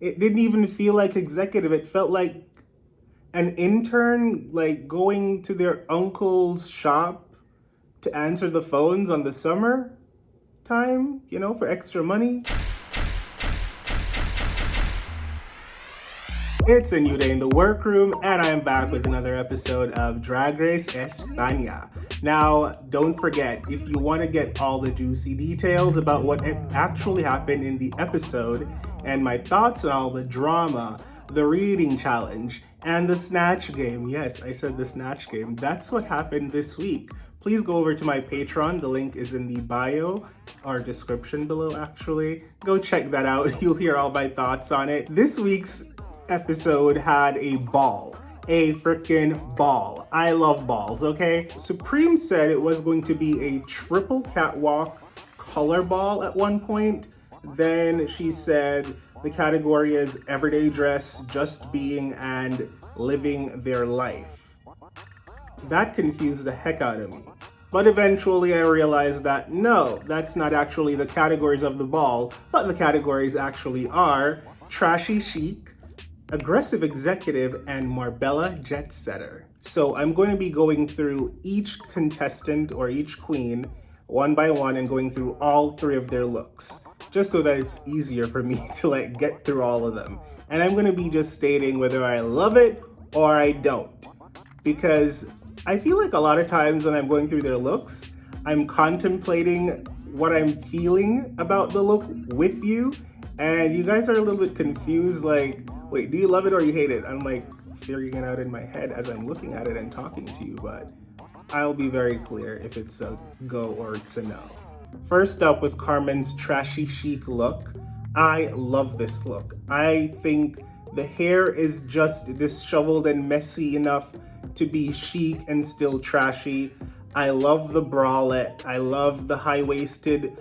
It didn't even feel like executive. It felt like an intern like going to their uncle's shop to answer the phones on the summer time, for extra money. It's a new day in the workroom, and I'm back with another episode of Drag Race España. Now, don't forget, if you want to get all the juicy details about what actually happened in the episode, and my thoughts on all the drama, the reading challenge, and the snatch game. Yes, I said the snatch game. That's what happened this week. Please go over to my Patreon. The link is in the bio or description below, actually. Go check that out. You'll hear all my thoughts on it. This week's episode had a ball. A freaking ball. I love balls, okay? Supreme said it was going to be a triple catwalk color ball at one point. Then she said the category is everyday dress, just being, and living their life. That confused the heck out of me. But eventually I realized that no, that's not actually the categories of the ball, but the categories actually are trashy chic, aggressive executive, and Marbella jet setter. So I'm going to be going through each contestant or each queen one by one and going through all three of their looks, just so that it's easier for me to get through all of them. And I'm going to be just stating whether I love it or I don't, because I feel like a lot of times when I'm going through their looks, I'm contemplating what I'm feeling about the look with you, and you guys are a little bit confused, like, wait, do you love it or you hate it? I'm figuring it out in my head as I'm looking at it and talking to you, but I'll be very clear if it's a go or it's a no. First up, with Carmen's trashy chic look, I love this look. I think the hair is just disheveled and messy enough to be chic and still trashy. I love the bralette. I love the high-waisted,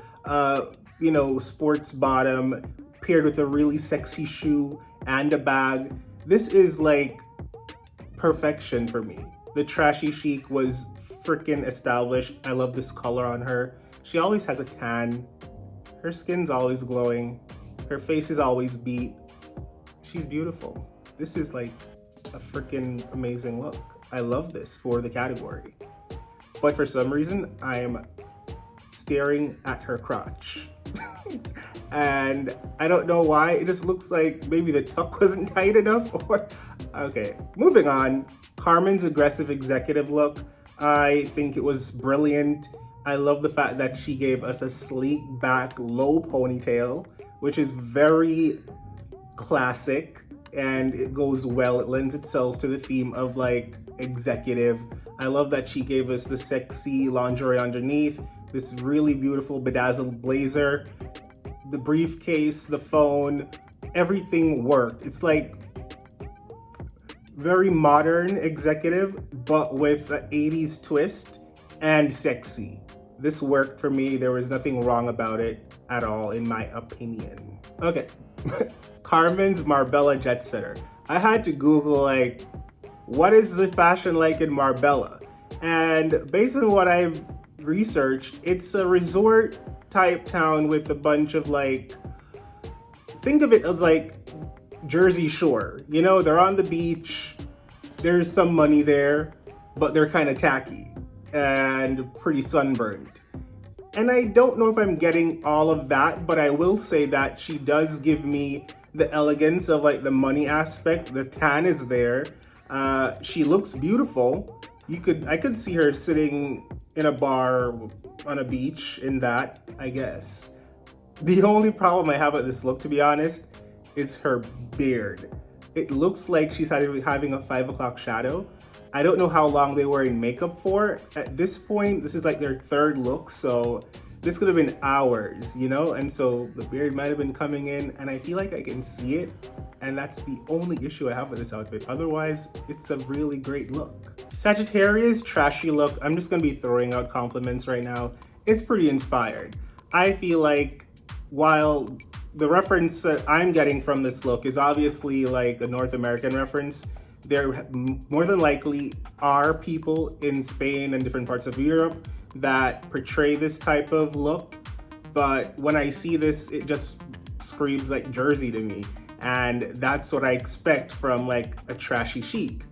sports bottom paired with a really sexy shoe and a bag. This is perfection for me. The trashy chic was freaking established. I love this color on her. She always has a tan. Her skin's always glowing. Her face is always beat. She's beautiful. This is a freaking amazing look. I love this for the category. But for some reason, I am staring at her crotch. And I don't know why. It just looks like maybe the tuck wasn't tight enough or... Okay, moving on. Carmen's aggressive executive look. I think it was brilliant. I love the fact that she gave us a sleek back low ponytail, which is very classic and it goes well. It lends itself to the theme of executive. I love that she gave us the sexy lingerie underneath, this really beautiful bedazzled blazer, the briefcase, the phone, everything worked. It's very modern executive, but with an 80s twist and sexy. This worked for me. There was nothing wrong about it at all, in my opinion. Okay, Carmen's Marbella jet setter. I had to Google what is the fashion like in Marbella? And based on what I've researched, it's a resort type town with a bunch of think of it as Jersey Shore. They're on the beach, there's some money there, but they're kind of tacky and pretty sunburned. And I don't know if I'm getting all of that, but I will say that she does give me the elegance of the money aspect. The tan is there. She looks beautiful. I could see her sitting in a bar on a beach in that, I guess. The only problem I have with this look, to be honest, is her beard. It looks like she's having a 5 o'clock shadow. I don't know how long they were in makeup for. At this point, this is their third look, so this could have been hours, And so the beard might have been coming in, and I feel like I can see it. And that's the only issue I have with this outfit. Otherwise, it's a really great look. Sagittaria's trashy look, I'm just gonna be throwing out compliments right now. It's pretty inspired. I feel like while the reference that I'm getting from this look is obviously a North American reference, there more than likely are people in Spain and different parts of Europe that portray this type of look. But when I see this, it just screams Jersey to me. And that's what I expect from like a trashy chic.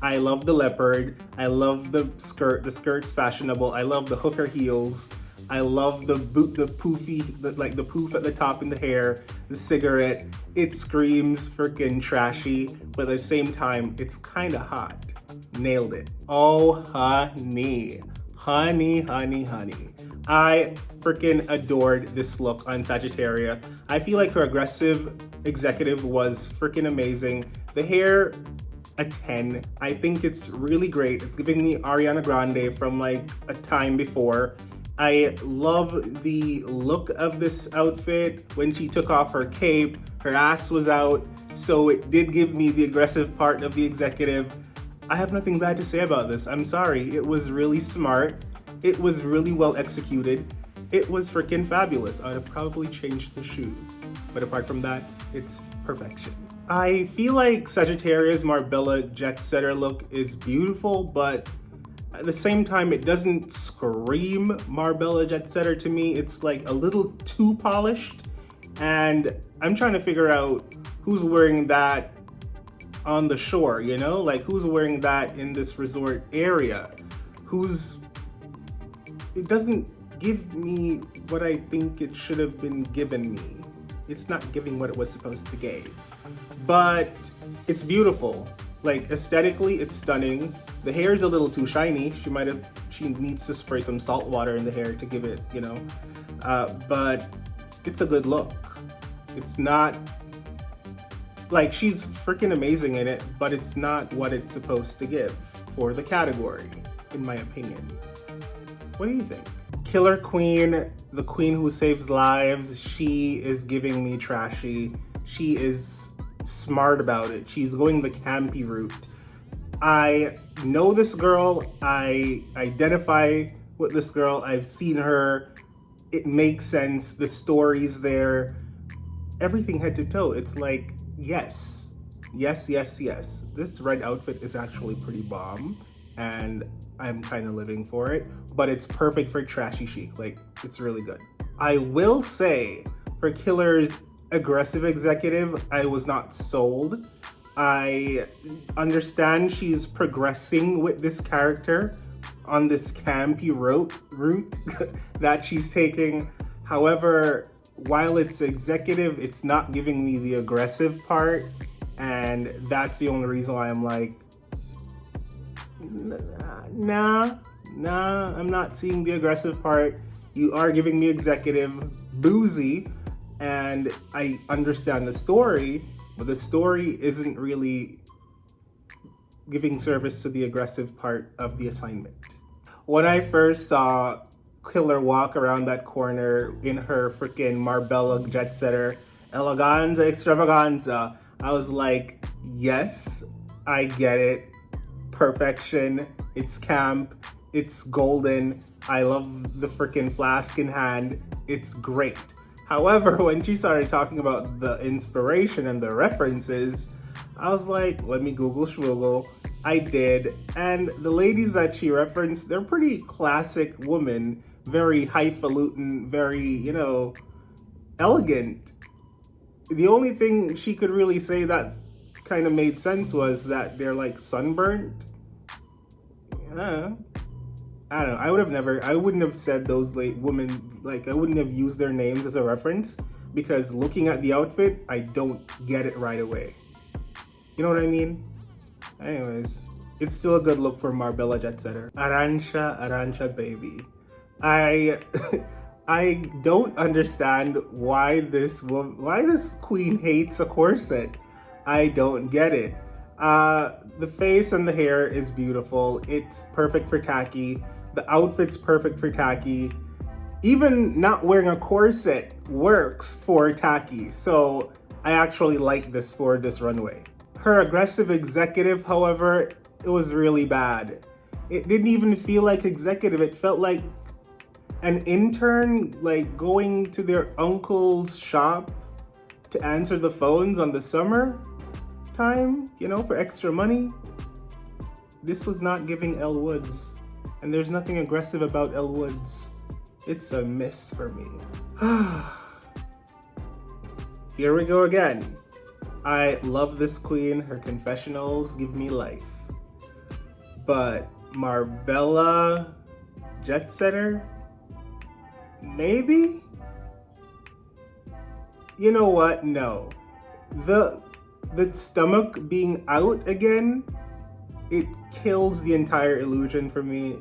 I love the leopard. I love the skirt. The skirt's fashionable. I love the hooker heels. I love the boot, the poofy, like the poof at the top in the hair, the cigarette. It screams freaking trashy, but at the same time, it's kind of hot. Nailed it. Oh, honey. Honey, honey, honey. I freaking adored this look on Sagittaria. I feel like her aggressive executive was freaking amazing. The hair, a 10. I think it's really great. It's giving me Ariana Grande from like a time before. I love the look of this outfit. When she took off her cape, her ass was out, so it did give me the aggressive part of the executive. I have nothing bad to say about this. I'm sorry. It was really smart. It was really well executed. It was freaking fabulous. I'd have probably changed the shoe. But apart from that, it's perfection. I feel like Sagittaria's Marbella Jet Setter look is beautiful, but at the same time, it doesn't scream Marbella Jet Setter to me. It's like a little too polished. And I'm trying to figure out who's wearing that on the shore, you know? Like who's wearing that in this resort area? It doesn't give me what I think it should have been given me. It's not giving what it was supposed to give. But it's beautiful. Like aesthetically, it's stunning. The hair is a little too shiny. She needs to spray some salt water in the hair to give it, you know. But it's a good look. It's not like she's freaking amazing in it, but it's not what it's supposed to give for the category, in my opinion. What do you think? Killer Queen, the queen who saves lives, she is giving me trashy. She is smart about it. She's going the campy route. I know this girl. I identify with this girl. I've seen her. It makes sense. The story's there. Everything head to toe. It's like, yes. Yes, yes, yes. This red outfit is actually pretty bomb. And I'm kind of living for it. But it's perfect for trashy chic. Like, it's really good. I will say, for Killer's aggressive executive, I was not sold. I understand she's progressing with this character on this campy route that she's taking. However, while it's executive, it's not giving me the aggressive part. And that's the only reason why I'm like, nah, I'm not seeing the aggressive part. You are giving me executive, boozy, and I understand the story, but the story isn't really giving service to the aggressive part of the assignment. When I first saw Killer walk around that corner in her freaking Marbella Jet Setter Eleganza Extravaganza, I was like, yes, I get it. Perfection. It's camp. It's golden. I love the freaking flask in hand. It's great. However, when she started talking about the inspiration and the references, I was like, let me Google schmoogle. I did. And the ladies that she referenced, they're pretty classic women. Very highfalutin, very, you know, elegant. The only thing she could really say that kind of made sense was that they're like sunburnt. Yeah. I don't know. I wouldn't have said those women, like I wouldn't have used their names as a reference because looking at the outfit, I don't get it right away. You know what I mean? Anyways, it's still a good look for Marbella Jet Setter. Arancha baby. I don't understand why this queen hates a corset. I don't get it. The face and the hair is beautiful. It's perfect for tacky. The outfit's perfect for tacky. Even not wearing a corset works for tacky. So I actually like this for this runway. Her aggressive executive, however, it was really bad. It didn't even feel like executive. It felt like an intern, like going to their uncle's shop to answer the phones on the summer time, you know, for extra money. This was not giving Elle Woods, and there's nothing aggressive about Elle Woods. It's a miss for me. Here we go again. I love this queen. Her confessionals give me life. But Marbella Jet Setter? Maybe? You know what? No. The stomach being out again, it kills the entire illusion for me,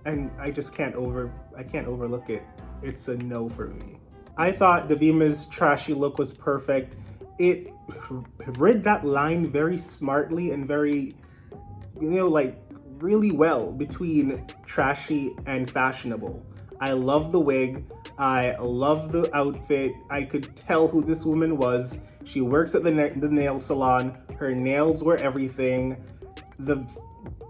and I just can't overlook it. It's a no for me. I thought the Vema's trashy look was perfect. It read that line very smartly and very, like really well between trashy and fashionable. I love the wig. I love the outfit. I could tell who this woman was. She works at the nail salon. Her nails were everything.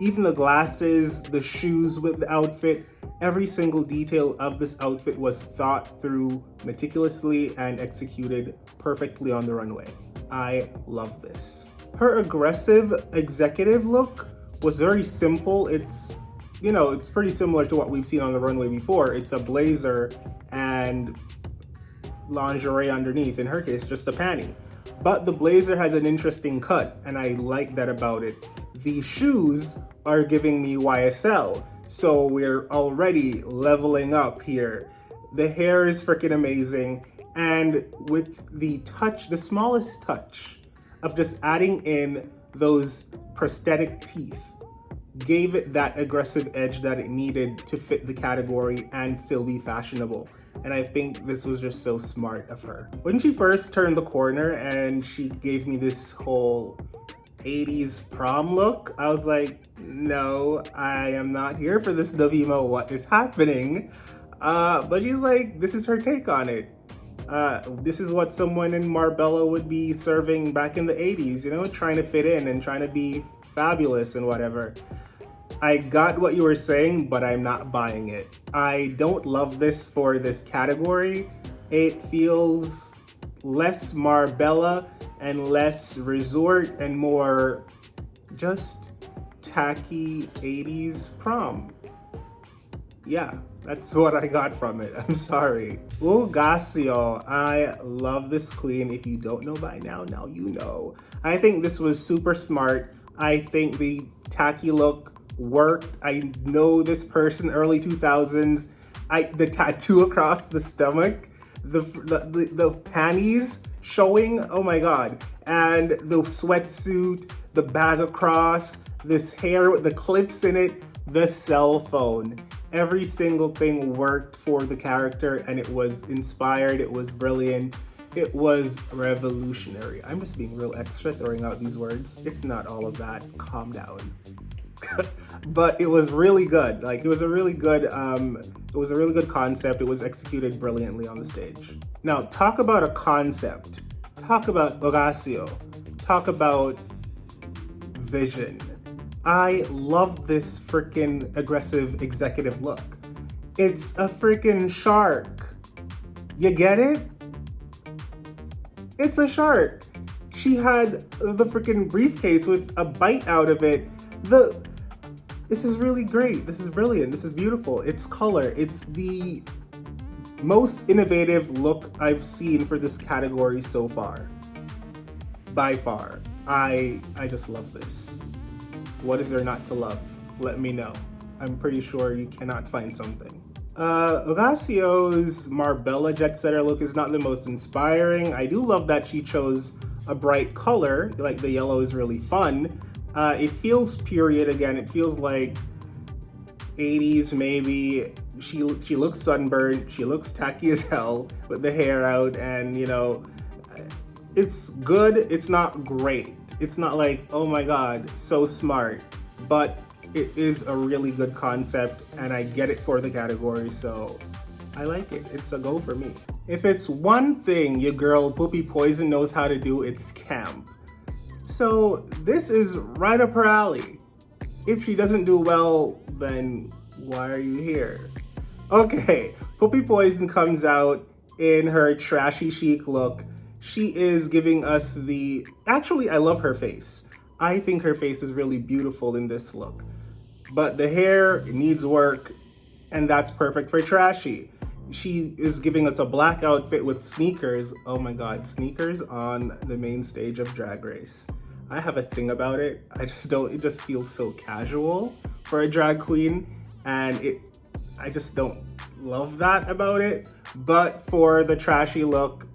Even the glasses, the shoes with the outfit, every single detail of this outfit was thought through meticulously and executed perfectly on the runway. I love this. Her aggressive executive look was very simple. It's pretty similar to what we've seen on the runway before. It's a blazer and lingerie underneath. In her case, just a panty. But the blazer has an interesting cut, and I like that about it. The shoes are giving me YSL, so we're already leveling up here. The hair is freaking amazing, and with the smallest touch of just adding in those prosthetic teeth, gave it that aggressive edge that it needed to fit the category and still be fashionable. And I think this was just so smart of her. When she first turned the corner and she gave me this whole 80s prom look, I was like, no, I am not here for this, Vema. What is happening? But she's like, this is her take on it. This is what someone in Marbella would be serving back in the 80s, trying to fit in and trying to be fabulous and whatever. I got what you were saying, but I'm not buying it. I don't love this for this category. It feels less Marbella and less resort and more just tacky 80s prom. Yeah, that's what I got from it. I'm sorry. Hugáceo. I love this queen. If you don't know by now you know. I think this was super smart. I think the tacky look worked. I know this person, early 2000s. The tattoo across the stomach, the panties showing, oh my god, and the sweatsuit, the bag across, this hair with the clips in it, the cell phone. Every single thing worked for the character, and it was inspired, it was brilliant, it was revolutionary. I'm just being real extra throwing out these words. It's not all of that. Calm down. But it was really good. Like, it was a really good concept. It was executed brilliantly on the stage. Now, talk about a concept. Talk about Hugáceo. Talk about vision. I love this freaking aggressive executive look. It's a freaking shark. You get it? It's a shark. She had the freaking briefcase with a bite out of it. This is really great. This is brilliant. This is beautiful. It's color. It's the most innovative look I've seen for this category so far. By far. I just love this. What is there not to love? Let me know. I'm pretty sure you cannot find something. Hugáceo's Marbella Jet Setter look is not the most inspiring. I do love that she chose a bright color, like the yellow is really fun. It feels period again. It feels like 80s maybe. She looks sunburned. She looks tacky as hell with the hair out, and it's good. It's not great. It's not like, oh my god, so smart. But it is a really good concept, and I get it for the category, so I like it. It's a go for me. If it's one thing your girl Pupi Poison knows how to do, it's camp. So this is right up her alley. If she doesn't do well, then why are you here? Okay, Pupi Poison comes out in her trashy chic look. She is giving us actually, I love her face. I think her face is really beautiful in this look. But the hair needs work, and that's perfect for trashy. She is giving us a black outfit with sneakers. Oh my God, sneakers on the main stage of Drag Race. I have a thing about it. I just don't, it just feels so casual for a drag queen. And I just don't love that about it. But for the trashy look,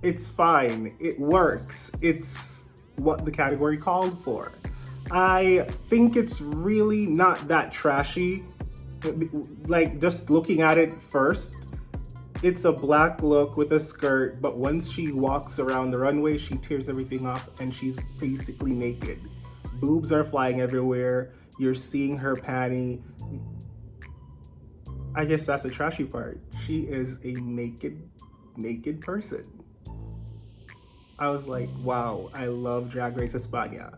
it's fine. It works. It's what the category called for. I think it's really not that trashy. Like, just looking at it first, it's a black look with a skirt, but once she walks around the runway, she tears everything off and she's basically naked. Boobs are flying everywhere. You're seeing her panty. I guess that's the trashy part. She is a naked person. I was like, wow, I love Drag Race España.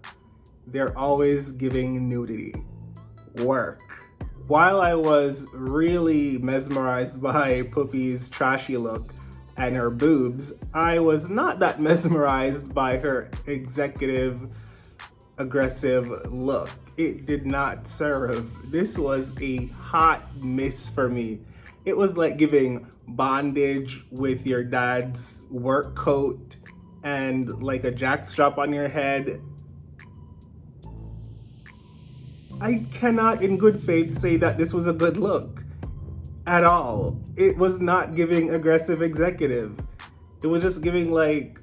They're always giving nudity. Work. While I was really mesmerized by Pupi's trashy look and her boobs, I was not that mesmerized by her executive aggressive look. It did not serve. This was a hot miss for me. It was like giving bondage with your dad's work coat and like a jackstrap on your head. I cannot in good faith say that this was a good look at all. It was not giving aggressive executive. It was just giving like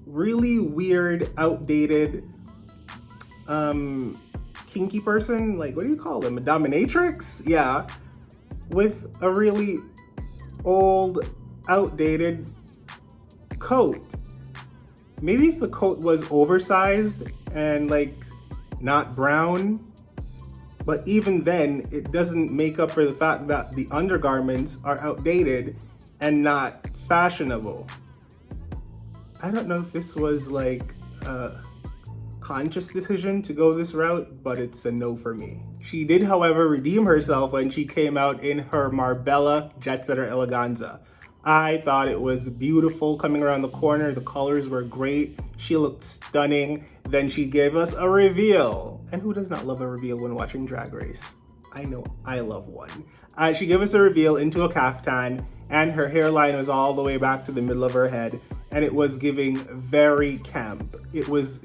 really weird, outdated, kinky person. Like, what do you call them? A dominatrix? Yeah. With a really old, outdated coat. Maybe if the coat was oversized and like not brown, but even then, it doesn't make up for the fact that the undergarments are outdated and not fashionable. I don't know if this was like a conscious decision to go this route, but it's a no for me. She did, however, redeem herself when she came out in her Marbella Jet Setter Eleganza. I thought it was beautiful coming around the corner. The colors were great. She looked stunning. Then she gave us a reveal. And who does not love a reveal when watching Drag Race? I know I love one. She gave us a reveal into a kaftan, and her hairline was all the way back to the middle of her head, and it was giving very camp. It was,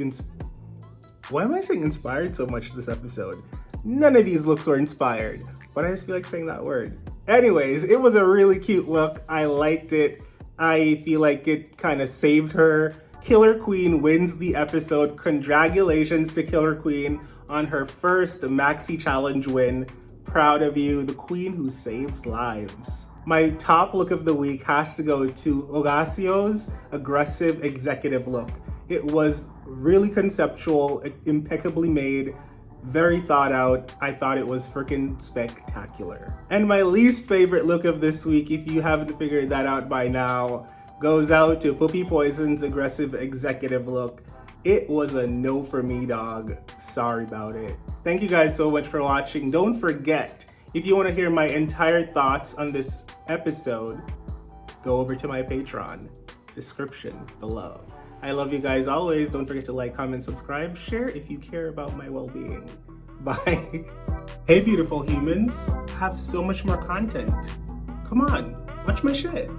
why am I saying inspired so much this episode? None of these looks were inspired, but I just feel like saying that word. Anyways, it was a really cute look. I liked it. I feel like it kind of saved her. Killer Queen wins the episode. Congratulations to Killer Queen on her first Maxi Challenge win. Proud of you, the queen who saves lives. My top look of the week has to go to Hugáceo's aggressive executive look. It was really conceptual, impeccably made, very thought out. I thought it was freaking spectacular. And my least favorite look of this week, if you haven't figured that out by now, goes out to Pupi Poison's aggressive executive look. It was a no for me, dog. Sorry about it. Thank you guys so much for watching. Don't forget, if you want to hear my entire thoughts on this episode, go over to my Patreon. Description below. I love you guys always. Don't forget to like, comment, subscribe, share if you care about my well-being. Bye. Hey, beautiful humans. I have so much more content. Come on, watch my shit.